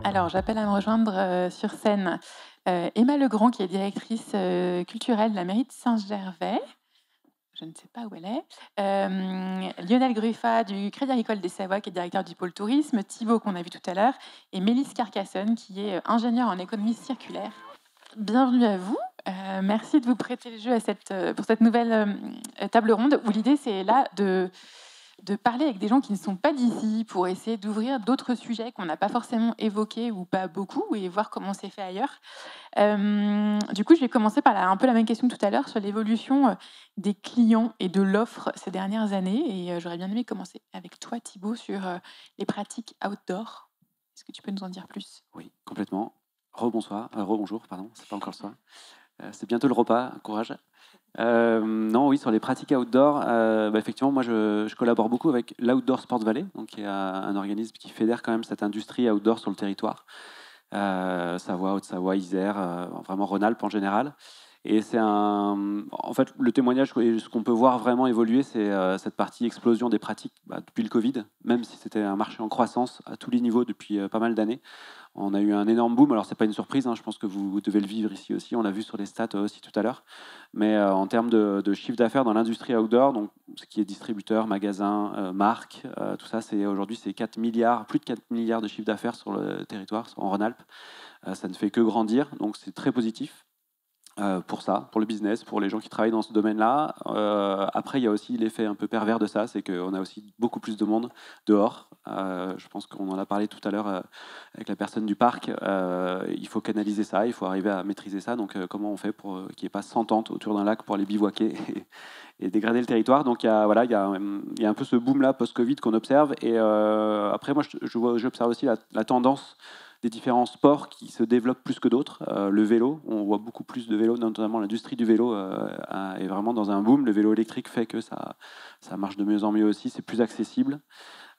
Alors, j'appelle à me rejoindre sur scène Emma Legrand, qui est directrice culturelle de la mairie de Saint-Gervais. Je ne sais pas où elle est. Lionel Gruffat du Crédit Agricole des Savoies, qui est directeur du pôle tourisme. Thibaut, qu'on a vu tout à l'heure. Et Mélisse Carcassonne, qui est ingénieure en économie circulaire. Bienvenue à vous. Merci de vous prêter le jeu pour cette nouvelle table ronde, où l'idée, c'est là de parler avec des gens qui ne sont pas d'ici pour essayer d'ouvrir d'autres sujets qu'on n'a pas forcément évoqués ou pas beaucoup et voir comment c'est fait ailleurs. Du coup, je vais commencer par un peu la même question que tout à l'heure sur l'évolution des clients et de l'offre ces dernières années. Et j'aurais bien aimé commencer avec toi, Thibaut, sur les pratiques outdoor. Est-ce que tu peux nous en dire plus? Oui, complètement. Rebonjour, pardon, c'est pas encore le soir. C'est bientôt le repas, courage. Non, oui, sur les pratiques outdoor, effectivement, moi je collabore beaucoup avec l'Outdoor Sports Valley, donc qui est un organisme qui fédère quand même cette industrie outdoor sur le territoire. Savoie, Haute-Savoie, Isère, vraiment Rhône-Alpes en général. Et en fait, le témoignage, et ce qu'on peut voir vraiment évoluer, c'est cette partie explosion des pratiques depuis le Covid, même si c'était un marché en croissance à tous les niveaux depuis pas mal d'années. On a eu un énorme boom. Alors, c'est pas une surprise, hein, je pense que vous devez le vivre ici aussi. On l'a vu sur les stats aussi tout à l'heure. Mais en termes de chiffre d'affaires dans l'industrie outdoor, donc ce qui est distributeur, magasin, marque, tout ça, aujourd'hui, c'est 4 milliards, plus de 4 milliards de chiffre d'affaires sur le territoire, en Rhône-Alpes. Ça ne fait que grandir, donc c'est très positif. Pour le business, pour les gens qui travaillent dans ce domaine-là. Après, il y a aussi l'effet un peu pervers de ça, c'est qu'on a aussi beaucoup plus de monde dehors. Je pense qu'on en a parlé tout à l'heure avec la personne du parc. Il faut canaliser ça, il faut arriver à maîtriser ça. Donc, comment on fait pour qu'il n'y ait pas 100 tentes autour d'un lac pour aller bivouaquer et dégrader le territoire. Donc, il y a un peu ce boom-là post-Covid qu'on observe. Et après, moi, j'observe aussi la tendance des différents sports qui se développent plus que d'autres. Le vélo, on voit beaucoup plus de vélos, notamment l'industrie du vélo est vraiment dans un boom. Le vélo électrique fait que ça marche de mieux en mieux aussi, c'est plus accessible.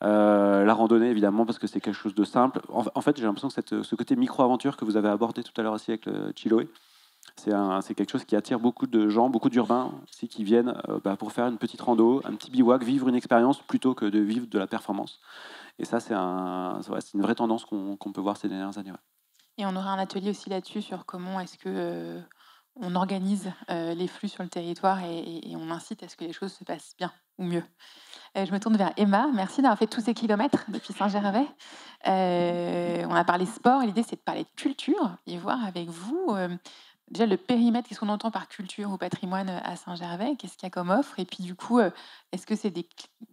La randonnée, évidemment, parce que c'est quelque chose de simple. En fait, j'ai l'impression que ce côté micro-aventure que vous avez abordé tout à l'heure aussi avec le Chiloé, c'est quelque chose qui attire beaucoup de gens, beaucoup d'urbains aussi, qui viennent pour faire une petite rando, un petit bivouac, vivre une expérience plutôt que de vivre de la performance. Et ça, c'est une vraie tendance qu'on peut voir ces dernières années. Ouais. Et on aura un atelier aussi là-dessus sur comment est-ce que on organise les flux sur le territoire et on incite à ce que les choses se passent bien ou mieux. Je me tourne vers Emma. Merci d'avoir fait tous ces kilomètres depuis Saint-Gervais. On a parlé sport et l'idée, c'est de parler de culture et voir avec vous déjà le périmètre, qu'est-ce qu'on entend par culture ou patrimoine à Saint-Gervais, qu'est-ce qu'il y a comme offre et puis du coup, est-ce que c'est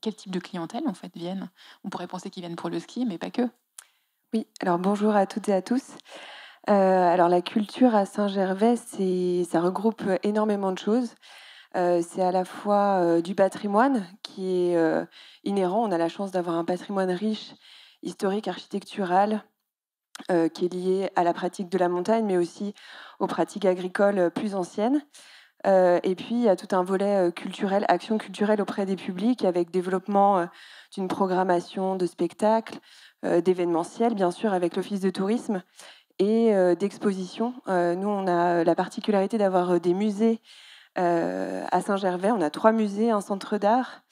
quel type de clientèle en fait viennent? On pourrait penser qu'ils viennent pour le ski, mais pas que. Oui, alors bonjour à toutes et à tous. Alors la culture à Saint-Gervais, ça regroupe énormément de choses. C'est à la fois du patrimoine qui est inhérent. On a la chance d'avoir un patrimoine riche, historique, architectural, qui est lié à la pratique de la montagne, mais aussi aux pratiques agricoles plus anciennes. Et puis, il y a tout un volet culturel, action culturelle auprès des publics, avec développement d'une programmation de spectacles, d'événementiels, bien sûr, avec l'Office de tourisme et d'expositions. Nous, on a la particularité d'avoir des musées à Saint-Gervais. On a 3 musées, un centre d'art,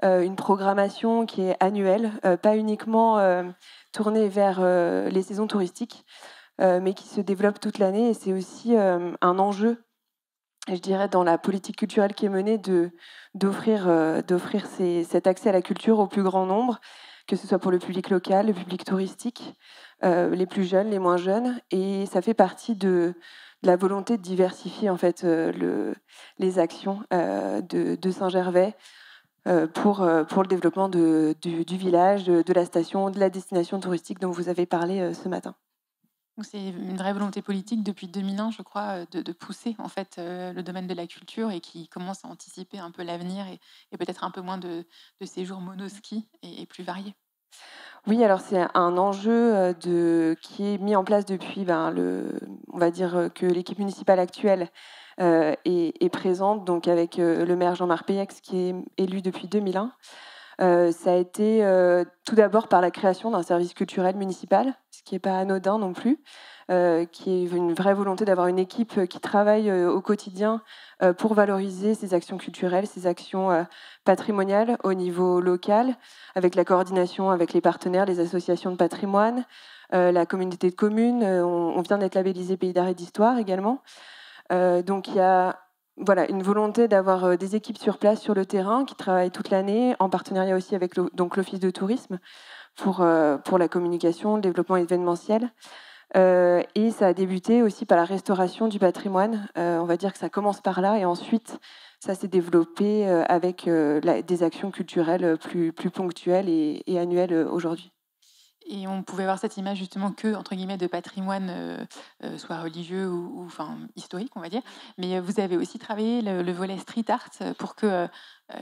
une programmation qui est annuelle, pas uniquement tournée vers les saisons touristiques, mais qui se développe toute l'année. Et c'est aussi un enjeu, je dirais, dans la politique culturelle qui est menée, d'offrir cet accès à la culture au plus grand nombre, que ce soit pour le public local, le public touristique, les plus jeunes, les moins jeunes. Et ça fait partie de la volonté de diversifier en fait les actions de Saint-Gervais pour le développement du village, de la station, de la destination touristique dont vous avez parlé ce matin. Donc c'est une vraie volonté politique depuis 2001, je crois, de pousser en fait le domaine de la culture et qui commence à anticiper un peu l'avenir et peut-être un peu moins de séjours monoski et plus variés. Oui, alors c'est un enjeu qui est mis en place depuis on va dire que l'équipe municipale actuelle est présente, donc avec le maire Jean-Marc Péex qui est élu depuis 2001. Ça a été tout d'abord par la création d'un service culturel municipal, ce qui n'est pas anodin non plus, qui est une vraie volonté d'avoir une équipe qui travaille au quotidien pour valoriser ces actions culturelles, ces actions patrimoniales au niveau local, avec la coordination avec les partenaires, les associations de patrimoine, la communauté de communes. On vient d'être labellisé Pays d'art et d'histoire également. Donc il y a une volonté d'avoir des équipes sur place, sur le terrain, qui travaillent toute l'année, en partenariat aussi avec l'Office de tourisme pour la communication, le développement événementiel. Et ça a débuté aussi par la restauration du patrimoine. On va dire que ça commence par là, et ensuite ça s'est développé avec des actions culturelles plus ponctuelles et annuelles aujourd'hui. Et on pouvait voir cette image justement que, entre guillemets, de patrimoine, soit religieux ou enfin, historique, on va dire. Mais vous avez aussi travaillé le volet street art pour qu'il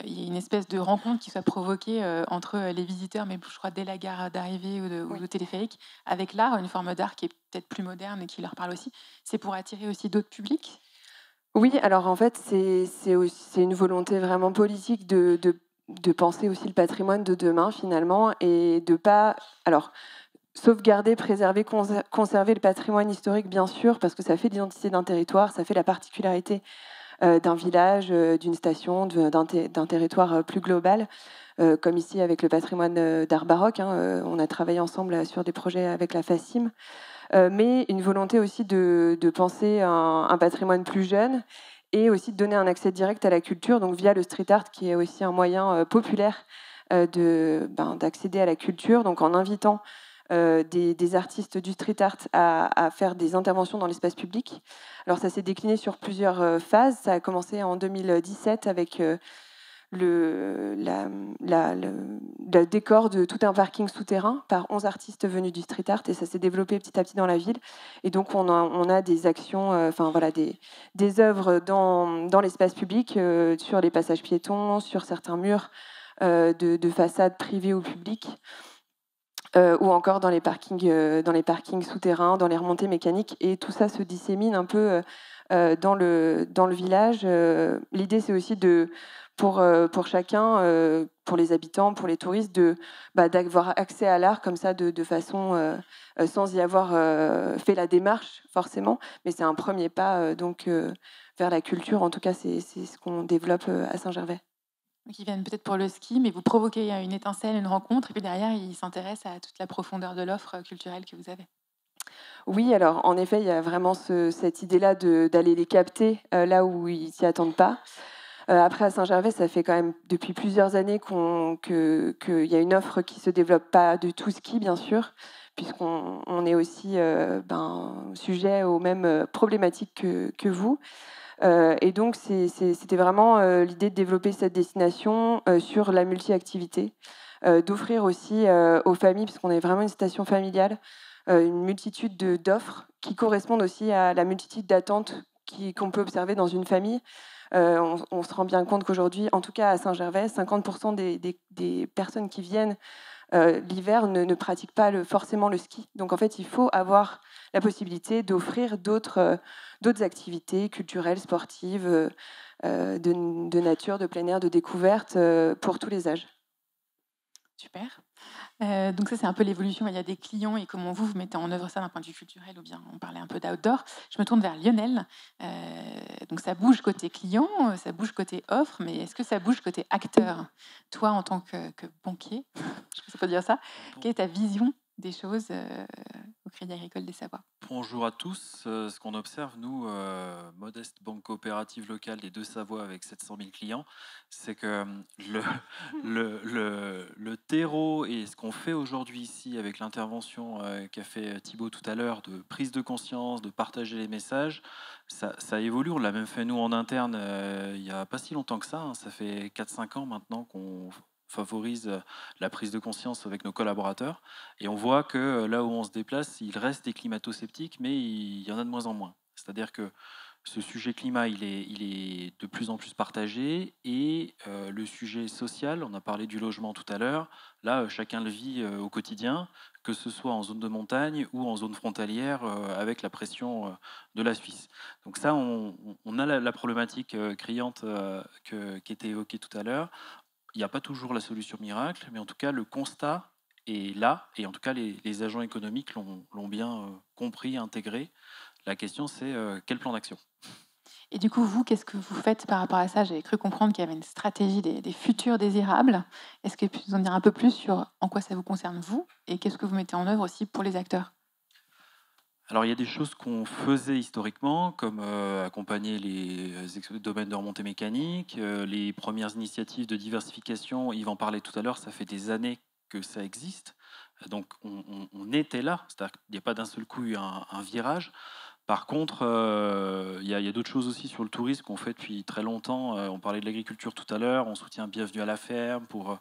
y ait une espèce de rencontre qui soit provoquée entre les visiteurs, mais je crois dès la gare d'arrivée ou de téléphérique, avec l'art, une forme d'art qui est peut-être plus moderne et qui leur parle aussi. C'est pour attirer aussi d'autres publics? Oui, alors en fait, c'est une volonté vraiment politique de penser aussi le patrimoine de demain finalement, et de pas... Alors, sauvegarder, préserver, conserver le patrimoine historique, bien sûr, parce que ça fait l'identité d'un territoire, ça fait la particularité d'un village, d'une station, d'un territoire plus global, comme ici avec le patrimoine d'art baroque. On a travaillé ensemble sur des projets avec la FACIM. Mais une volonté aussi de penser un patrimoine plus jeune, et aussi de donner un accès direct à la culture, donc via le street art, qui est aussi un moyen populaire d'accéder à la culture, donc en invitant des artistes du street art à faire des interventions dans l'espace public. Alors ça s'est décliné sur plusieurs phases. Ça a commencé en 2017 avec le décor de tout un parking souterrain par 11 artistes venus du street art, et ça s'est développé petit à petit dans la ville. Et donc on a des actions, des œuvres dans l'espace public, sur les passages piétons, sur certains murs de façades privées ou publiques, ou encore dans les parkings souterrains, dans les remontées mécaniques. Et tout ça se dissémine un peu dans le village. L'idée, c'est aussi pour chacun, pour les habitants, pour les touristes, d'avoir accès à l'art comme ça, de façon sans y avoir fait la démarche forcément, mais c'est un premier pas vers la culture. En tout cas, c'est ce qu'on développe à Saint-Gervais. Donc ils viennent peut-être pour le ski, mais vous provoquez une étincelle, une rencontre, et puis derrière, ils s'intéressent à toute la profondeur de l'offre culturelle que vous avez. Oui, alors en effet, il y a vraiment cette idée-là d'aller les capter là où ils s'y attendent pas. Après, à Saint-Gervais, ça fait quand même depuis plusieurs années qu'il y a une offre qui se développe pas de tout ski, bien sûr, puisqu'on est aussi sujet aux mêmes problématiques que vous. Et donc, c'était vraiment l'idée de développer cette destination sur la multi-activité, d'offrir aussi aux familles, puisqu'on est vraiment une station familiale, une multitude d'offres qui correspondent aussi à la multitude d'attentes qu'on peut observer dans une famille. On se rend bien compte qu'aujourd'hui, en tout cas à Saint-Gervais, 50% des personnes qui viennent l'hiver ne pratiquent pas forcément le ski. Donc en fait, il faut avoir la possibilité d'offrir d'autres activités culturelles, sportives, de nature, de plein air, de découverte, pour tous les âges. Super. Donc ça, c'est un peu l'évolution. Il y a des clients et comment vous mettez en œuvre ça d'un point de vue culturel, ou bien on parlait un peu d'outdoor. Je me tourne vers Lionel. Donc ça bouge côté client, ça bouge côté offre, mais est-ce que ça bouge côté acteur? Toi, en tant que banquier, je sais pas si on peut dire ça, quelle est ta vision des choses au Crédit Agricole des Savoies? Bonjour à tous. Ce qu'on observe, nous, modeste banque coopérative locale des Deux-Savoies avec 700 000 clients, c'est que le terreau et ce qu'on fait aujourd'hui ici avec l'intervention qu'a fait Thibaut tout à l'heure, de prise de conscience, de partager les messages, ça évolue. On l'a même fait nous en interne il n'y a pas si longtemps que ça. Ça fait 4-5 ans maintenant qu'on favorise la prise de conscience avec nos collaborateurs. Et on voit que là où on se déplace, il reste des climato-sceptiques, mais il y en a de moins en moins. C'est-à-dire que ce sujet climat, il est de plus en plus partagé. Et le sujet social, on a parlé du logement tout à l'heure, là, chacun le vit au quotidien, que ce soit en zone de montagne ou en zone frontalière avec la pression de la Suisse. Donc ça, on a la problématique criante qui était évoquée tout à l'heure. Il n'y a pas toujours la solution miracle, mais en tout cas, le constat est là, et en tout cas, les agents économiques l'ont bien compris, intégré. La question, c'est quel plan d'action ? Et du coup, vous, qu'est-ce que vous faites par rapport à ça? J'avais cru comprendre qu'il y avait une stratégie des futurs désirables. Est-ce que vous pouvez nous en dire un peu plus sur en quoi ça vous concerne, vous, et qu'est-ce que vous mettez en œuvre aussi pour les acteurs? Alors, il y a des choses qu'on faisait historiquement, comme accompagner les domaines de remontée mécanique, les premières initiatives de diversification. Yves en parlait tout à l'heure, ça fait des années que ça existe. Donc, on était là, c'est-à-dire qu'il n'y a pas d'un seul coup eu un virage. Par contre, il y a d'autres choses aussi sur le tourisme qu'on fait depuis très longtemps. On parlait de l'agriculture tout à l'heure, on soutient Bienvenue à la ferme pour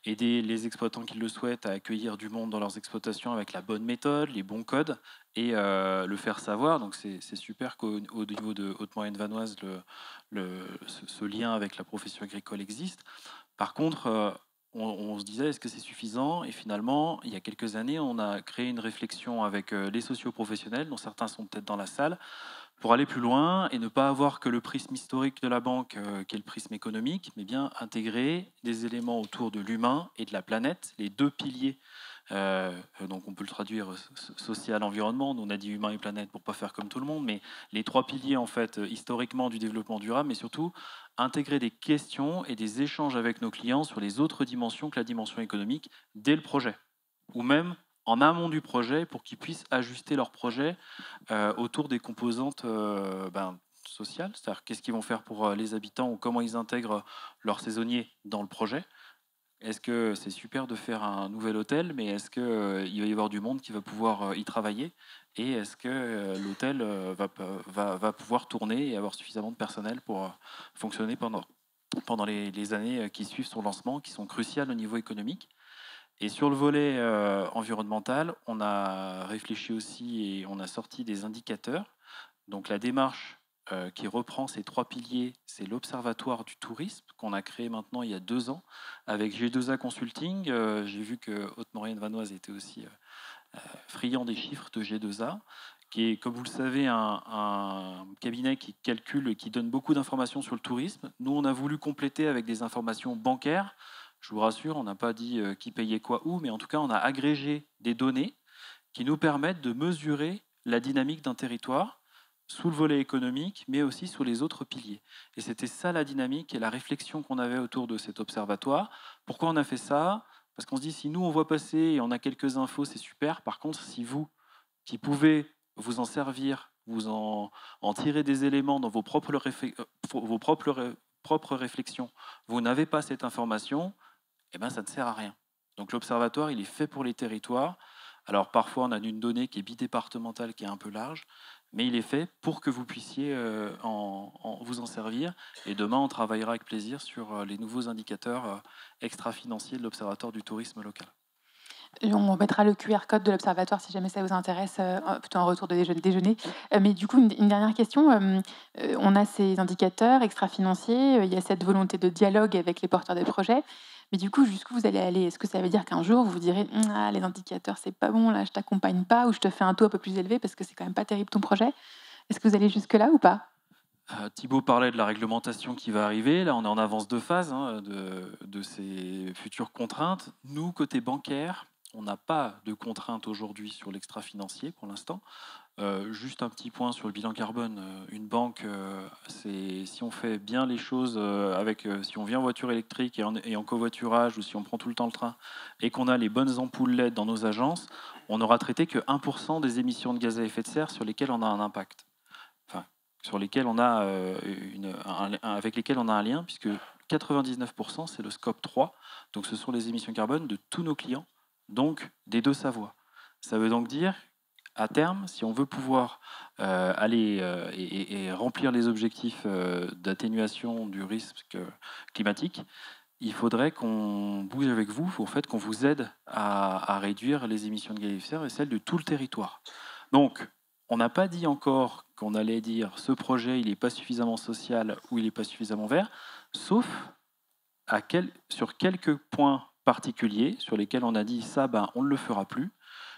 aider les exploitants qui le souhaitent à accueillir du monde dans leurs exploitations avec la bonne méthode, les bons codes et le faire savoir. Donc c'est super qu'au niveau de Haute-Moyenne-Vanoise, ce lien avec la profession agricole existe. Par contre, on se disait, est-ce que c'est suffisant? Et finalement, il y a quelques années, on a créé une réflexion avec les socio-professionnels, dont certains sont peut-être dans la salle, pour aller plus loin et ne pas avoir que le prisme historique de la banque, qui est le prisme économique, mais bien intégrer des éléments autour de l'humain et de la planète, les deux piliers. Donc on peut le traduire social, environnement. Nous, on a dit humain et planète pour pas faire comme tout le monde, mais les trois piliers en fait historiquement du développement durable, mais surtout intégrer des questions et des échanges avec nos clients sur les autres dimensions que la dimension économique dès le projet, ou même en amont du projet pour qu'ils puissent ajuster leur projet autour des composantes sociales, c'est-à-dire qu'est-ce qu'ils vont faire pour les habitants ou comment ils intègrent leurs saisonniers dans le projet. Est-ce que c'est super de faire un nouvel hôtel, mais est-ce qu'il va y avoir du monde qui va pouvoir y travailler? Et est-ce que l'hôtel va pouvoir tourner et avoir suffisamment de personnel pour fonctionner pendant les années qui suivent son lancement, qui sont cruciales au niveau économique? Et sur le volet environnemental, on a réfléchi aussi et on a sorti des indicateurs. Donc la démarche qui reprend ces trois piliers, c'est l'Observatoire du tourisme qu'on a créé maintenant il y a 2 ans avec G2A Consulting. J'ai vu que Haute-Maurienne-Vanoise était aussi friand des chiffres de G2A, qui est, comme vous le savez, un cabinet qui calcule et qui donne beaucoup d'informations sur le tourisme. Nous, on a voulu compléter avec des informations bancaires. Je vous rassure, on n'a pas dit qui payait quoi où, mais en tout cas, on a agrégé des données qui nous permettent de mesurer la dynamique d'un territoire sous le volet économique, mais aussi sous les autres piliers. Et c'était ça la dynamique et la réflexion qu'on avait autour de cet observatoire. Pourquoi on a fait ça? Parce qu'on se dit, si nous, on voit passer et on a quelques infos, c'est super. Par contre, si vous, qui pouvez vous en servir, vous en tirer des éléments dans vos propres réflexions, vous n'avez pas cette information, eh ben, ça ne sert à rien. Donc l'observatoire, il est fait pour les territoires. Alors parfois, on a une donnée qui est bidépartementale, qui est un peu large, mais il est fait pour que vous puissiez vous en servir. Et demain, on travaillera avec plaisir sur les nouveaux indicateurs extra-financiers de l'Observatoire du tourisme local. Et on mettra le QR code de l'observatoire si jamais ça vous intéresse, plutôt en retour de déjeuner. Mais du coup, une dernière question. On a ces indicateurs extra-financiers, il y a cette volonté de dialogue avec les porteurs de projets. Mais du coup, jusqu'où vous allez aller? Est-ce que ça veut dire qu'un jour, vous vous direz: «Ah, les indicateurs, c'est pas bon, là, je t'accompagne pas» ou «Je te fais un taux un peu plus élevé parce que c'est quand même pas terrible ton projet»? Est-ce que vous allez jusque-là ou pas? Thibaut parlait de la réglementation qui va arriver. Là, on est en avance de phase de ces futures contraintes. Nous, côté bancaire, on n'a pas de contraintes aujourd'hui sur l'extra-financier pour l'instant. Juste un petit point sur le bilan carbone. Une banque, si on fait bien les choses si on vient en voiture électrique et en covoiturage, ou si on prend tout le temps le train et qu'on a les bonnes ampoules LED dans nos agences, on n'aura traité que 1% des émissions de gaz à effet de serre sur lesquelles on a un impact. Enfin, sur lesquelles on a avec lesquelles on a un lien, puisque 99% c'est le scope 3, donc ce sont les émissions carbone de tous nos clients, donc des deux Savoie. Ça veut donc dire, à terme, si on veut pouvoir aller et remplir les objectifs d'atténuation du risque climatique, il faudrait qu'on bouge avec vous, en fait, qu'on vous aide à réduire les émissions de gaz à effet de serre et celles de tout le territoire. Donc, on n'a pas dit encore qu'on allait dire ce projet, il n'est pas suffisamment social ou il n'est pas suffisamment vert, sauf sur quelques points particuliers sur lesquels on a dit ça, on ne le fera plus.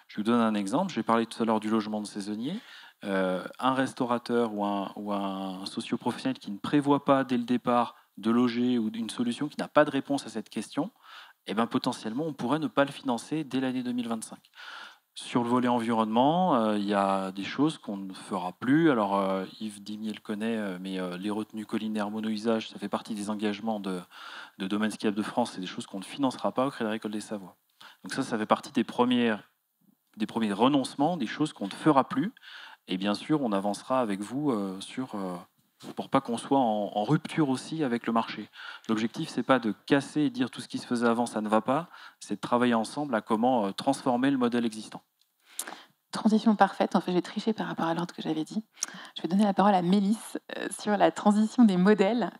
Je vous donne un exemple. J'ai parlé tout à l'heure du logement de saisonniers. Un restaurateur ou un socio-professionnel qui ne prévoit pas dès le départ de loger ou d'une solution qui n'a pas de réponse à cette question, potentiellement, on pourrait ne pas le financer dès l'année 2025. Sur le volet environnement, il y a des choses qu'on ne fera plus. Alors, Yves Dimier le connaît, mais les retenues collinaires mono-usage, ça fait partie des engagements de Domaine Skiable de France. C'est des choses qu'on ne financera pas au Crédit Agricole des Savoies. Donc ça fait partie des premiers premiers renoncements, des choses qu'on ne fera plus. Et bien sûr, on avancera avec vous pour pas qu'on soit en rupture aussi avec le marché. L'objectif, c'est pas de casser et dire tout ce qui se faisait avant, ça ne va pas, c'est de travailler ensemble à comment transformer le modèle existant. Transition parfaite. En fait, je vais tricher par rapport à l'ordre que j'avais dit. Je vais donner la parole à Mélisse sur la transition des modèles.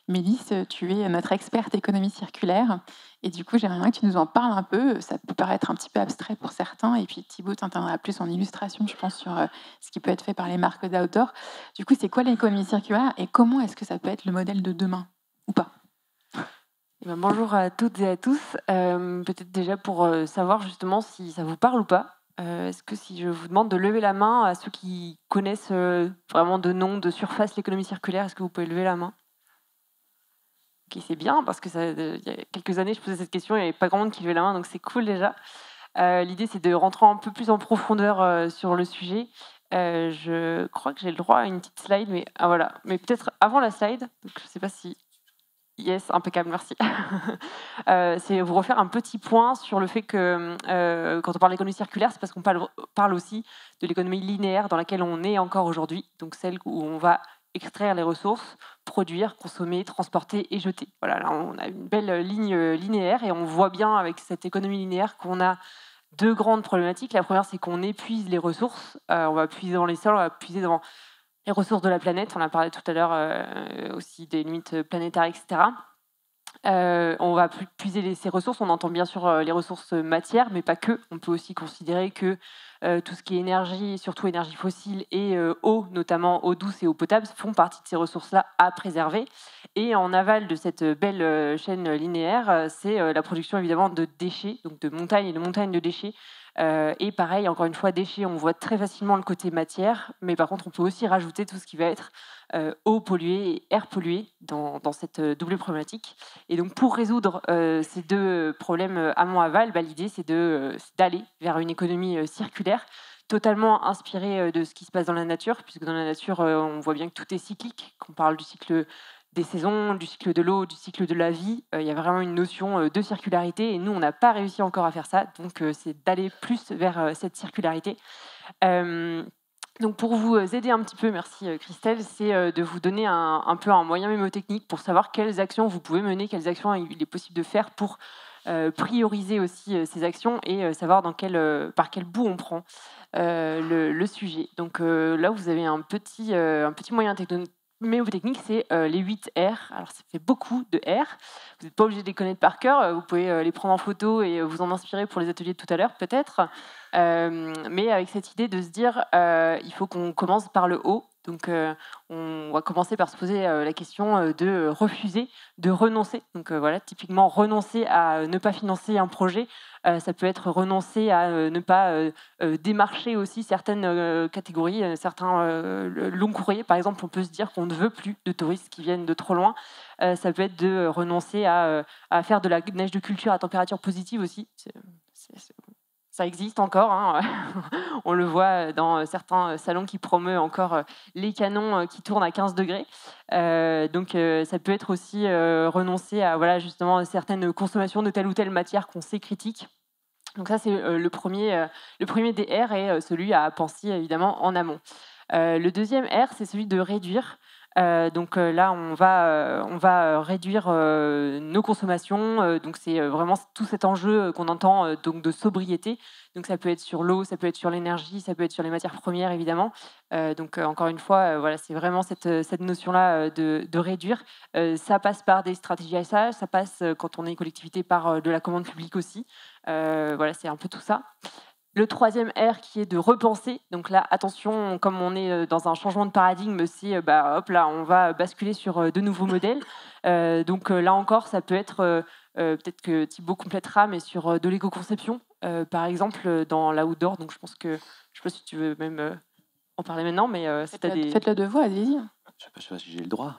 Mélisse, tu es notre experte économie circulaire. Et du coup, j'aimerais bien que tu nous en parles un peu. Ça peut paraître un petit peu abstrait pour certains. Et puis Thibaut t'interviendra plus en illustration, je pense, sur ce qui peut être fait par les marques d'outdoor. Du coup, c'est quoi l'économie circulaire et comment est-ce que ça peut être le modèle de demain ou pas? Bonjour à toutes et à tous. Peut-être déjà pour savoir justement si ça vous parle ou pas. Est-ce que si je vous demande de lever la main à ceux qui connaissent vraiment de nom, de surface l'économie circulaire, est-ce que vous pouvez lever la main? Ok, c'est bien, parce que il y a quelques années, je posais cette question, il n'y avait pas grand monde qui levait la main, donc c'est cool déjà. L'idée, c'est de rentrer un peu plus en profondeur sur le sujet. Je crois que j'ai le droit à une petite slide, mais voilà. Mais peut-être avant la slide, donc je ne sais pas si... Yes, impeccable, merci. C'est vous refaire un petit point sur le fait que quand on parle d'économie circulaire, c'est parce qu'on parle aussi de l'économie linéaire dans laquelle on est encore aujourd'hui, donc celle où on va extraire les ressources, produire, consommer, transporter et jeter. Voilà, là on a une belle ligne linéaire et on voit bien avec cette économie linéaire qu'on a deux grandes problématiques. La première, c'est qu'on épuise les ressources. On va puiser dans les sols, on va puiser dans les ressources de la planète. On a parlé tout à l'heure aussi des limites planétaires, etc. On va puiser ces ressources. On entend bien sûr les ressources matières, mais pas que. On peut aussi considérer que tout ce qui est énergie, surtout énergie fossile et eau, notamment eau douce et eau potable, font partie de ces ressources-là à préserver. Et en aval de cette belle chaîne linéaire, c'est la production évidemment de déchets, donc de montagnes et de montagnes de déchets. Et pareil, encore une fois, déchets, on voit très facilement le côté matière, mais par contre, on peut aussi rajouter tout ce qui va être eau polluée et air pollué dans cette double problématique. Et donc, pour résoudre ces deux problèmes amont-aval, l'idée, c'est d'aller vers une économie circulaire, totalement inspirée de ce qui se passe dans la nature, puisque dans la nature, on voit bien que tout est cyclique, qu'on parle du cycle des saisons, du cycle de l'eau, du cycle de la vie. Il y a vraiment une notion de circularité et nous, on n'a pas réussi encore à faire ça. Donc, c'est d'aller plus vers cette circularité. Donc, pour vous aider un petit peu, merci Christelle, c'est de vous donner un peu un moyen mémotechnique pour savoir quelles actions vous pouvez mener, quelles actions il est possible de faire pour prioriser aussi ces actions et savoir par quel bout on prend le sujet. Donc là, vous avez un petit moyen mémotechnique, c'est les 8 R. Alors, ça fait beaucoup de R. Vous n'êtes pas obligé de les connaître par cœur. Vous pouvez les prendre en photo et vous en inspirer pour les ateliers de tout à l'heure, peut-être. Mais avec cette idée de se dire, il faut qu'on commence par le haut. Donc, on va commencer par se poser la question de refuser, de renoncer. Donc, voilà, typiquement, renoncer à ne pas financer un projet. Ça peut être renoncer à ne pas démarcher aussi certaines catégories, certains longs courriers. Par exemple, on peut se dire qu'on ne veut plus de touristes qui viennent de trop loin. Ça peut être de renoncer à faire de la neige de culture à température positive aussi. Ça existe encore, hein. On le voit dans certains salons qui promeuvent encore les canons qui tournent à 15 degrés. Donc ça peut être aussi renoncer à justement certaines consommations de telle ou telle matière qu'on sait critique. Donc ça, c'est le premier des R et celui à penser évidemment en amont. Le deuxième R, c'est celui de réduire. Donc là, on va réduire nos consommations. Donc c'est vraiment tout cet enjeu qu'on entend donc de sobriété. Donc ça peut être sur l'eau, ça peut être sur l'énergie, ça peut être sur les matières premières évidemment. Donc encore une fois, voilà, c'est vraiment cette notion-là de réduire. Ça passe par des stratégies ASH, ça passe quand on est collectivité par de la commande publique aussi. Voilà, c'est un peu tout ça. Le troisième R qui est de repenser. Donc là, attention, comme on est dans un changement de paradigme, c'est hop là, on va basculer sur de nouveaux modèles. Donc là encore, ça peut être, peut-être que Thibaut complétera, mais sur de l'éco-conception, par exemple, dans l'outdoor. Donc je pense que, je ne sais pas si tu veux même en parler maintenant, mais Faites-le de vous, allez-y. Je sais pas si j'ai le droit.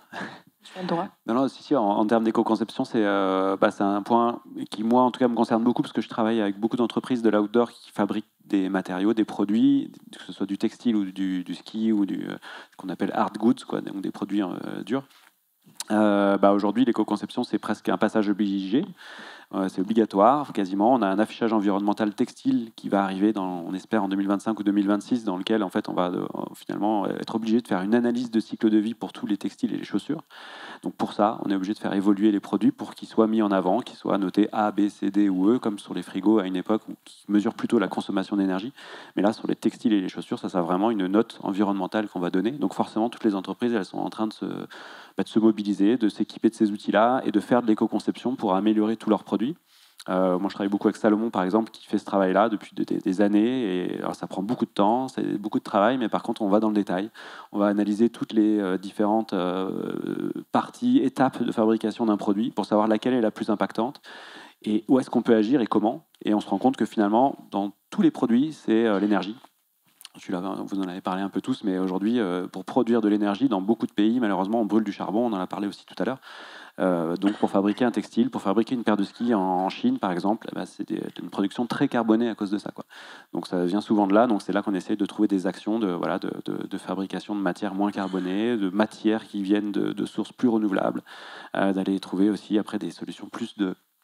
Tu as le droit. Non, si, en termes d'éco-conception, c'est un point qui, moi, en tout cas, me concerne beaucoup parce que je travaille avec beaucoup d'entreprises de l'outdoor qui fabriquent des matériaux, des produits, que ce soit du textile ou du ski ou ce qu'on appelle hard goods, quoi, donc des produits durs. Aujourd'hui, l'éco-conception, c'est presque un passage obligé. C'est obligatoire, quasiment. On a un affichage environnemental textile qui va arriver, on espère, en 2025 ou 2026, dans lequel en fait, on va finalement être obligé de faire une analyse de cycle de vie pour tous les textiles et les chaussures. Donc pour ça, on est obligé de faire évoluer les produits pour qu'ils soient mis en avant, qu'ils soient notés A, B, C, D ou E, comme sur les frigos à une époque qui mesurent plutôt la consommation d'énergie. Mais là, sur les textiles et les chaussures, ça vraiment une note environnementale qu'on va donner. Donc forcément, toutes les entreprises, elles sont en train de se mobiliser, de s'équiper de ces outils-là et de faire de l'éco-conception pour améliorer tous leurs produits. Moi, je travaille beaucoup avec Salomon, par exemple, qui fait ce travail-là depuis des années. Et alors, ça prend beaucoup de temps, c'est beaucoup de travail, mais par contre, on va dans le détail. On va analyser toutes les différentes parties, étapes de fabrication d'un produit pour savoir laquelle est la plus impactante et où est-ce qu'on peut agir et comment. Et on se rend compte que finalement, dans tous les produits, c'est l'énergie. Vous en avez parlé un peu tous, mais aujourd'hui, pour produire de l'énergie, dans beaucoup de pays, malheureusement, on brûle du charbon, on en a parlé aussi tout à l'heure. Donc pour fabriquer un textile, pour fabriquer une paire de skis en Chine, par exemple, c'est une production très carbonée à cause de ça, quoi. Donc ça vient souvent de là, donc c'est là qu'on essaie de trouver des actions de fabrication de matières moins carbonées, de matières qui viennent de sources plus renouvelables, d'aller trouver aussi après des solutions plus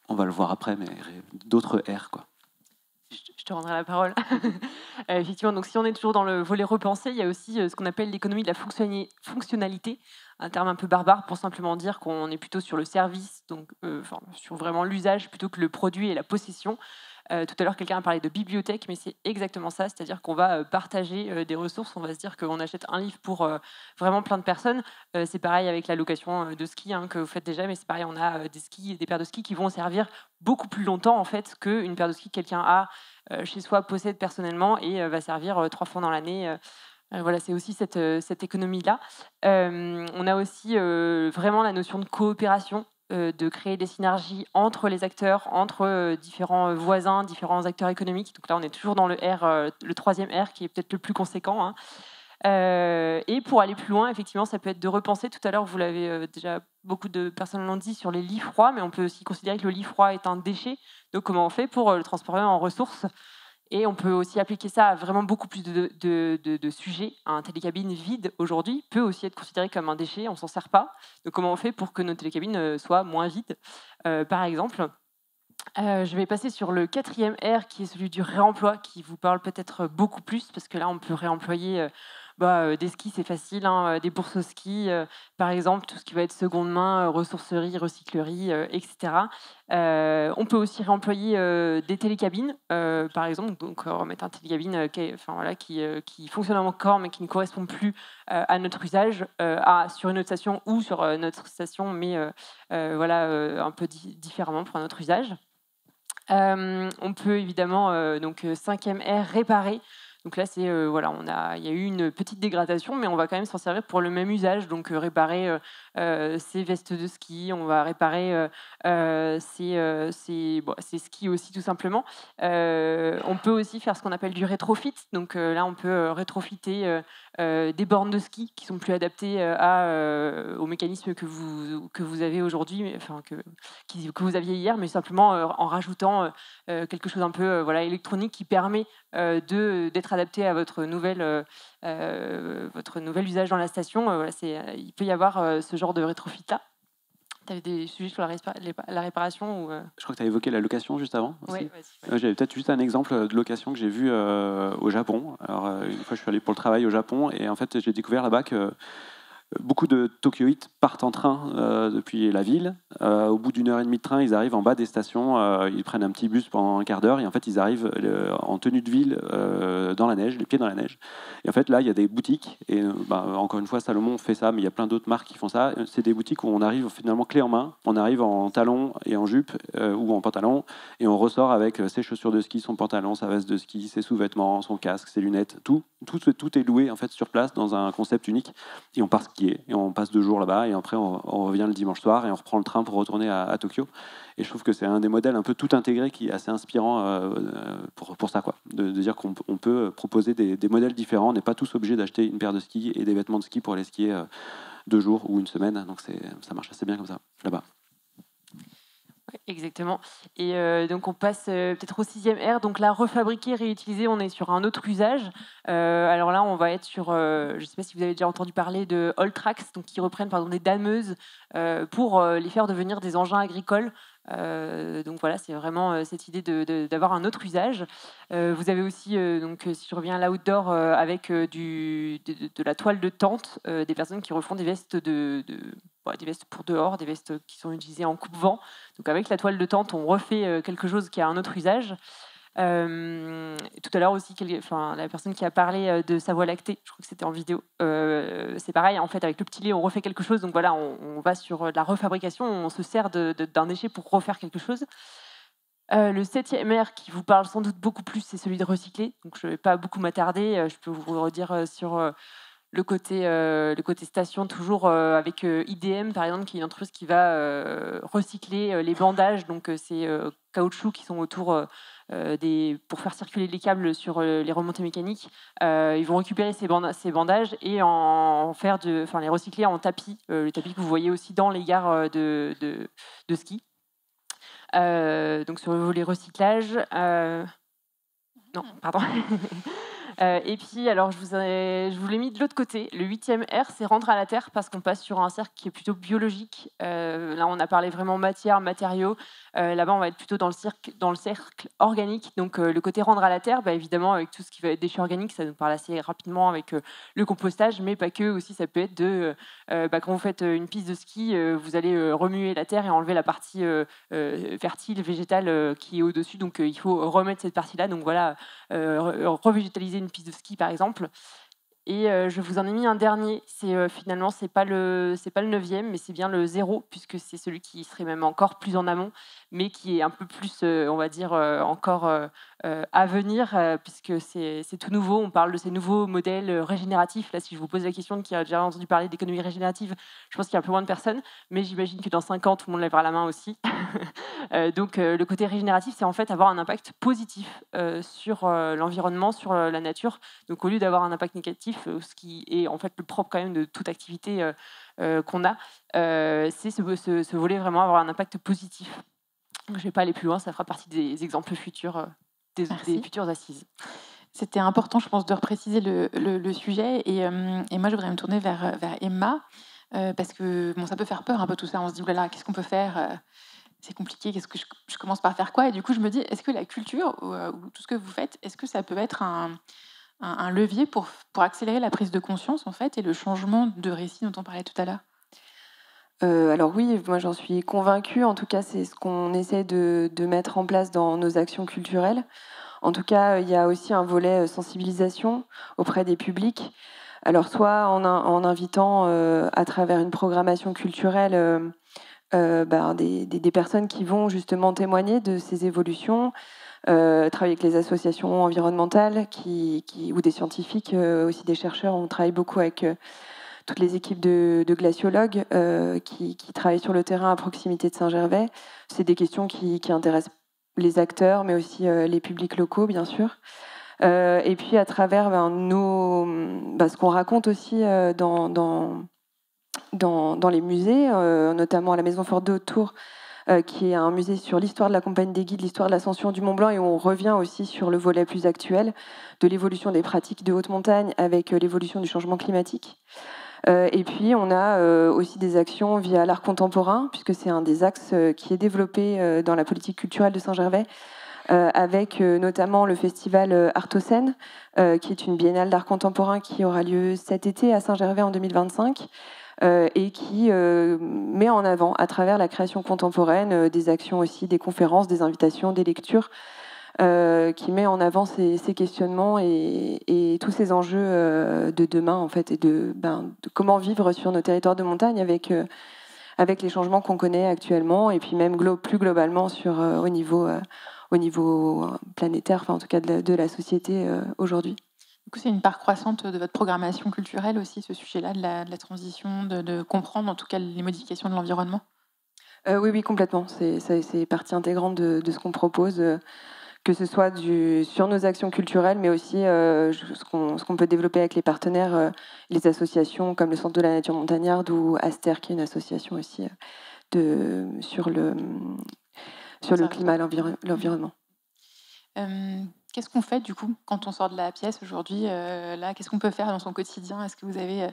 on va le voir après, mais d'autres R, quoi. Je te rendrai la parole. Effectivement, donc si on est toujours dans le volet repensé, il y a aussi ce qu'on appelle l'économie de la fonctionnalité, un terme un peu barbare pour simplement dire qu'on est plutôt sur le service, donc sur vraiment l'usage plutôt que le produit et la possession. Tout à l'heure, quelqu'un a parlé de bibliothèque, mais c'est exactement ça, c'est-à-dire qu'on va partager des ressources, on va se dire qu'on achète un livre pour vraiment plein de personnes. C'est pareil avec la location de ski que vous faites déjà, mais c'est pareil, on a des paires de skis qui vont servir beaucoup plus longtemps en fait qu'une paire de skis que quelqu'un a chez soi, possède personnellement et va servir 3 fois dans l'année. Voilà, c'est aussi cette économie-là. On a aussi vraiment la notion de coopération, de créer des synergies entre les acteurs, entre différents voisins, différents acteurs économiques. Donc là, on est toujours dans le R, le troisième R, qui est peut-être le plus conséquent. Et pour aller plus loin, effectivement, ça peut être de repenser. Tout à l'heure, vous l'avez déjà, beaucoup de personnes l'ont dit sur les lits froids, mais on peut aussi considérer que le lit froid est un déchet. Donc comment on fait pour le transformer en ressources ? Et on peut aussi appliquer ça à vraiment beaucoup plus de sujets. Un télécabine vide aujourd'hui peut aussi être considéré comme un déchet, on ne s'en sert pas. Donc comment on fait pour que nos télécabines soient moins vides, par exemple. Je vais passer sur le 4e R, qui est celui du réemploi, qui vous parle peut-être beaucoup plus, parce que là, on peut réemployer des skis, c'est facile, des bourses au ski, par exemple, tout ce qui va être seconde main, ressourcerie, recyclerie, etc. On peut aussi réemployer des télécabines, par exemple, donc remettre un télécabine qui fonctionne encore, mais qui ne correspond plus à notre usage, sur une autre station ou sur notre station, mais un peu différemment pour un autre usage. On peut évidemment, 5e R, réparer. Donc là, il y a eu une petite dégradation, mais on va quand même s'en servir pour le même usage. Donc réparer ses vestes de ski, on va réparer ses skis aussi, tout simplement. On peut aussi faire ce qu'on appelle du rétrofit. Donc là, on peut rétrofiter des bornes de ski qui sont plus adaptées au mécanisme que vous avez aujourd'hui, que vous aviez hier, mais simplement en rajoutant quelque chose un peu électronique qui permet d'être adapté à votre nouvel usage dans la station. Il peut y avoir ce genre de rétrofit-là. Tu avais des sujets sur la réparation Je crois que tu as évoqué la location juste avant. Oui, j'avais peut-être juste un exemple de location que j'ai vu au Japon. Alors, une fois, je suis allé pour le travail au Japon et en fait, j'ai découvert là-bas que beaucoup de Tokyoïtes partent en train depuis la ville. Au bout d'1 heure et demie de train, ils arrivent en bas des stations. Ils prennent un petit bus pendant un quart d'heure et en fait, ils arrivent en tenue de ville dans la neige, les pieds dans la neige. Et en fait, là, il y a des boutiques. Et encore une fois, Salomon fait ça, mais il y a plein d'autres marques qui font ça. C'est des boutiques où on arrive finalement clé en main. On arrive en talons et en jupe ou en pantalon et on ressort avec ses chaussures de ski, son pantalon, sa veste de ski, ses sous-vêtements, son casque, ses lunettes. Tout est loué en fait sur place dans un concept unique et on part skier. Et on passe 2 jours là-bas et après on revient le dimanche soir et on reprend le train pour retourner à Tokyo. Et je trouve que c'est un des modèles un peu tout intégré qui est assez inspirant pour ça, quoi. De dire qu'on peut proposer des modèles différents. On n'est pas tous obligés d'acheter une paire de skis et des vêtements de ski pour aller skier 2 jours ou 1 semaine. Donc ça marche assez bien comme ça là-bas. Exactement. Et donc on passe peut-être au 6e R. Donc là, refabriquer, réutiliser, on est sur un autre usage. Alors là, on va être sur, je ne sais pas si vous avez déjà entendu parler de Alltracks, donc qui reprennent des dameuses pour les faire devenir des engins agricoles. Donc voilà, c'est vraiment cette idée d'avoir un autre usage. Vous avez aussi, donc, si je reviens à l'outdoor, avec de la toile de tente, des personnes qui refont des vestes des vestes pour dehors, des vestes qui sont utilisées en coupe-vent. Donc avec la toile de tente, on refait quelque chose qui a un autre usage. Tout à l'heure aussi, la personne qui a parlé de sa voie lactée, je crois que c'était en vidéo, c'est pareil, en fait, avec le petit lait, on refait quelque chose. Donc voilà, on va sur la refabrication, on se sert d'un déchet pour refaire quelque chose. Le 7e R qui vous parle sans doute beaucoup plus, c'est celui de recycler. Donc je ne vais pas beaucoup m'attarder, je peux vous redire sur le côté station, toujours avec IDM, par exemple, qui est une entreprise qui va recycler les bandages, donc ces caoutchoucs qui sont autour pour faire circuler les câbles sur les remontées mécaniques. Ils vont récupérer ces bandages et les recycler en tapis, le tapis que vous voyez aussi dans les gares de ski. Donc sur le volet recyclage... Non, pardon. Et puis, alors, je vous l'ai mis de l'autre côté. Le 8e R, c'est rendre à la terre, parce qu'on passe sur un cercle qui est plutôt biologique. Là, on a parlé vraiment matière, matériaux. Là-bas, on va être plutôt dans le cercle organique. Donc, le côté rendre à la terre, évidemment, avec tout ce qui va être déchets organiques, ça nous parle assez rapidement avec le compostage, mais pas que. Aussi, ça peut être quand vous faites une piste de ski, vous allez remuer la terre et enlever la partie fertile, végétale qui est au-dessus. Donc, il faut remettre cette partie-là. Donc, voilà, revégétaliser une piste de ski par exemple. Et je vous en ai mis un dernier, finalement c'est pas le 9e, mais c'est bien le 0, puisque c'est celui qui serait même encore plus en amont, mais qui est un peu plus, on va dire, encore à venir, puisque c'est tout nouveau. On parle de ces nouveaux modèles régénératifs. Là, si je vous pose la question de qui a déjà entendu parler d'économie régénérative, je pense qu'il y a un peu moins de personnes, mais j'imagine que dans 5 ans, tout le monde lèvera la main aussi. Donc le côté régénératif, c'est en fait avoir un impact positif sur l'environnement, sur la nature. Donc au lieu d'avoir un impact négatif, ce qui est en fait le propre quand même de toute activité qu'on a, c'est ce volet vraiment avoir un impact positif. Je ne vais pas aller plus loin, ça fera partie des exemples futurs, des futures assises. C'était important, je pense, de repréciser le sujet. Et moi, je voudrais me tourner vers Emma, parce que ça peut faire peur un peu tout ça. On se dit, oh là là, qu'est-ce qu'on peut faire ? C'est compliqué, qu'est-ce que je commence par faire quoi ? Et du coup, je me dis, est-ce que la culture, ou tout ce que vous faites, est-ce que ça peut être un levier pour accélérer la prise de conscience, en fait, et le changement de récit dont on parlait tout à l'heure ? Alors oui, moi j'en suis convaincue. En tout cas, c'est ce qu'on essaie de mettre en place dans nos actions culturelles. En tout cas, il y a aussi un volet sensibilisation auprès des publics. Alors soit en invitant à travers une programmation culturelle des personnes qui vont justement témoigner de ces évolutions, travailler avec les associations environnementales ou des scientifiques, aussi des chercheurs. On travaille beaucoup avec toutes les équipes de glaciologues qui travaillent sur le terrain à proximité de Saint-Gervais. C'est des questions qui intéressent les acteurs, mais aussi les publics locaux, bien sûr. Et puis à travers ce qu'on raconte aussi dans les musées, notamment à la Maison Forte de Haute-Tour, qui est un musée sur l'histoire de la Compagnie des Guides, l'histoire de l'ascension du Mont Blanc, et on revient aussi sur le volet plus actuel de l'évolution des pratiques de haute montagne avec l'évolution du changement climatique. Et puis, on a aussi des actions via l'art contemporain, puisque c'est un des axes qui est développé dans la politique culturelle de Saint-Gervais, avec notamment le festival Artocène, qui est une biennale d'art contemporain qui aura lieu cet été à Saint-Gervais en 2025, et qui met en avant, à travers la création contemporaine, des actions aussi, des conférences, des invitations, des lectures, qui met en avant ces questionnements et tous ces enjeux de demain, en fait, et de comment vivre sur nos territoires de montagne avec les changements qu'on connaît actuellement, et puis même plus globalement au niveau planétaire, en tout cas de la société aujourd'hui. Du coup, c'est une part croissante de votre programmation culturelle aussi, ce sujet-là, de la transition, de comprendre en tout cas les modifications de l'environnement ? Oui, complètement. C'est partie intégrante de ce qu'on propose, que ce soit sur nos actions culturelles, mais aussi ce qu'on peut développer avec les partenaires, les associations comme le Centre de la Nature Montagnarde ou Aster, qui est une association aussi sur le climat, l'environnement. Qu'est-ce qu'on fait du coup quand on sort de la pièce aujourd'hui ? Là, qu'est-ce qu'on peut faire dans son quotidien ? Est-ce que vous avez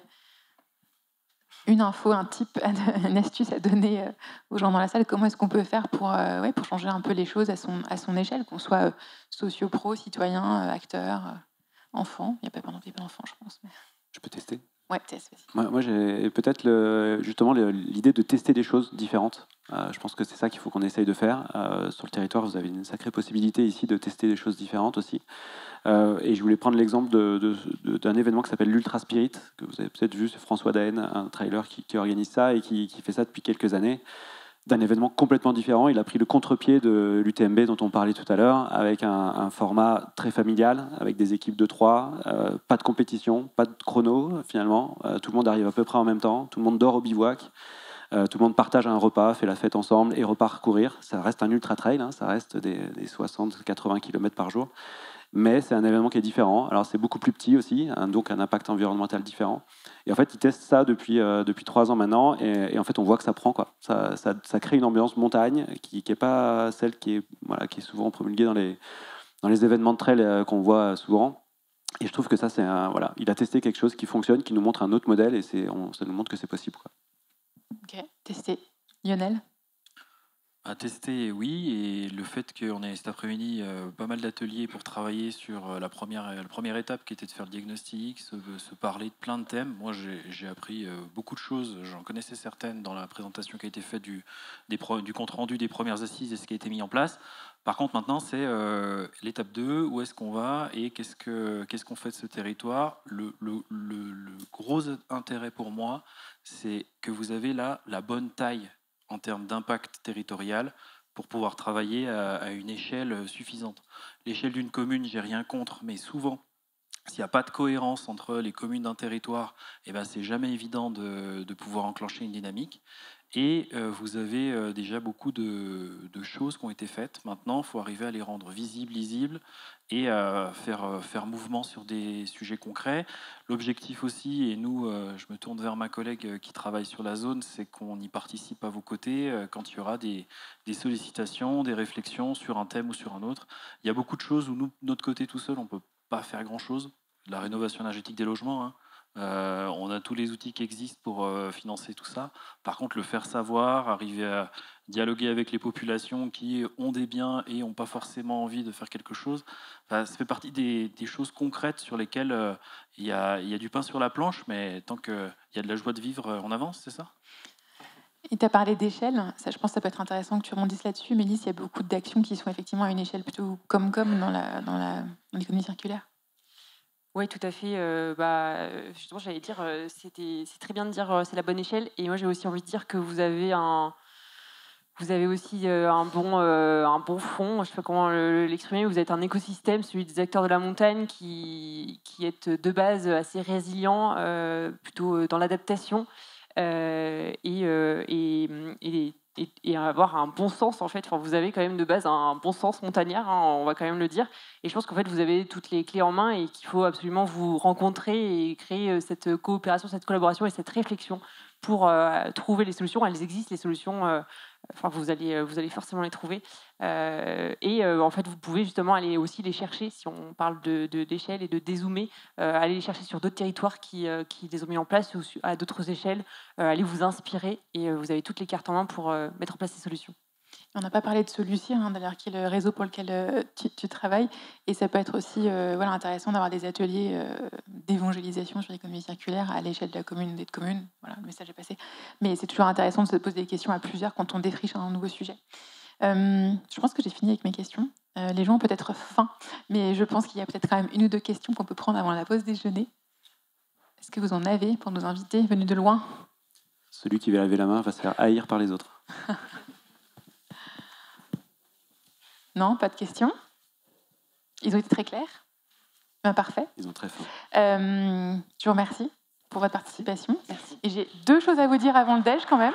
une info, un tip, une astuce à donner aux gens dans la salle, comment est-ce qu'on peut faire pour changer un peu les choses à son échelle, qu'on soit socio-pro, citoyen, acteur, enfant. Il n'y a pas d'enfant, je pense. Mais... Je peux tester? Ouais, teste, vas-y. Moi, j'ai peut-être justement l'idée de tester des choses différentes. Je pense que c'est ça qu'il faut qu'on essaye de faire. Sur le territoire, vous avez une sacrée possibilité ici de tester des choses différentes aussi. Et je voulais prendre l'exemple d'un événement qui s'appelle l'Ultra Spirit, que vous avez peut-être vu, c'est François Daen, un trailer qui organise ça et qui fait ça depuis quelques années, d'un événement complètement différent. Il a pris le contre-pied de l'UTMB dont on parlait tout à l'heure, avec un format très familial, avec des équipes de 3, pas de compétition, pas de chrono finalement, tout le monde arrive à peu près en même temps, tout le monde dort au bivouac, tout le monde partage un repas, fait la fête ensemble et repart courir. Ça reste un ultra-trail, hein, ça reste des 60-80 km par jour. Mais c'est un événement qui est différent. Alors c'est beaucoup plus petit aussi, hein, donc un impact environnemental différent. Et en fait, ils testent ça depuis 3 ans maintenant, et en fait, on voit que ça prend, quoi. Ça crée une ambiance montagne qui n'est pas celle qui est souvent promulguée dans les événements de trail qu'on voit souvent. Et je trouve que ça, il a testé quelque chose qui fonctionne, qui nous montre un autre modèle, et ça nous montre que c'est possible, quoi. Ok, testé. Lionel? À tester, oui, et le fait qu'on ait cet après-midi pas mal d'ateliers pour travailler sur la première étape qui était de faire le diagnostic, se parler de plein de thèmes. Moi, j'ai appris beaucoup de choses, j'en connaissais certaines dans la présentation qui a été faite du compte-rendu des premières assises et ce qui a été mis en place. Par contre, maintenant, c'est l'étape 2, où est-ce qu'on va et qu'est-ce qu'on fait de ce territoire. Le gros intérêt pour moi, c'est que vous avez là la bonne taille en termes d'impact territorial pour pouvoir travailler à une échelle suffisante. L'échelle d'une commune, j'ai rien contre, mais souvent, s'il n'y a pas de cohérence entre les communes d'un territoire, c'est jamais évident de pouvoir enclencher une dynamique. Et vous avez déjà beaucoup de choses qui ont été faites. Maintenant, il faut arriver à les rendre visibles, lisibles et faire mouvement sur des sujets concrets. L'objectif aussi, et nous, je me tourne vers ma collègue qui travaille sur la zone, c'est qu'on y participe à vos côtés quand il y aura des sollicitations, des réflexions sur un thème ou sur un autre. Il y a beaucoup de choses où nous, de notre côté tout seul, on ne peut pas faire grand-chose. La rénovation énergétique des logements, hein. On a tous les outils qui existent pour financer tout ça. Par contre, le faire savoir, arriver à dialoguer avec les populations qui ont des biens et n'ont pas forcément envie de faire quelque chose, ça fait partie des choses concrètes sur lesquelles il y a du pain sur la planche, mais tant qu'il y a de la joie de vivre, on avance, c'est ça? Et tu as parlé d'échelle, ça, je pense que ça peut être intéressant que tu rebondisses là-dessus. Mélisse, il y a beaucoup d'actions qui sont effectivement à une échelle plutôt comme dans l'économie circulaire. Oui, tout à fait. Justement, j'allais dire, c'est très bien de dire c'est la bonne échelle. Et moi, j'ai aussi envie de dire que vous avez aussi un bon fond. Je ne sais pas comment l'exprimer. Vous êtes un écosystème, celui des acteurs de la montagne, qui est de base assez résilient, plutôt dans l'adaptation. Et avoir un bon sens en fait. Enfin, vous avez quand même de base un bon sens montagnard, hein, on va quand même le dire. Et je pense qu'en fait vous avez toutes les clés en main et qu'il faut absolument vous rencontrer et créer cette coopération, cette collaboration et cette réflexion pour trouver les solutions. Elles existent les solutions. Enfin, vous allez forcément les trouver. En fait, vous pouvez justement aller aussi les chercher, si on parle d'échelle et de dézoomer, aller les chercher sur d'autres territoires qui les ont mis en place ou à d'autres échelles, aller vous inspirer et vous avez toutes les cartes en main pour mettre en place ces solutions. On n'a pas parlé de Solucia, hein, d'ailleurs, qui est le réseau pour lequel tu travailles. Et ça peut être aussi intéressant d'avoir des ateliers d'évangélisation sur l'économie circulaire à l'échelle de la commune ou des communes. Voilà, le message est passé. Mais c'est toujours intéressant de se poser des questions à plusieurs quand on défriche un nouveau sujet. Je pense que j'ai fini avec mes questions. Les gens ont peut-être faim, mais je pense qu'il y a peut-être quand même une ou deux questions qu'on peut prendre avant la pause déjeuner. Est-ce que vous en avez pour nos invités venus de loin? Celui qui va lever la main va se faire haïr par les autres. Non, pas de questions? Ils ont été très clairs? Ben, parfait. Ils ont très faim. Je vous remercie pour votre participation. Merci. Et j'ai 2 choses à vous dire avant le déj quand même.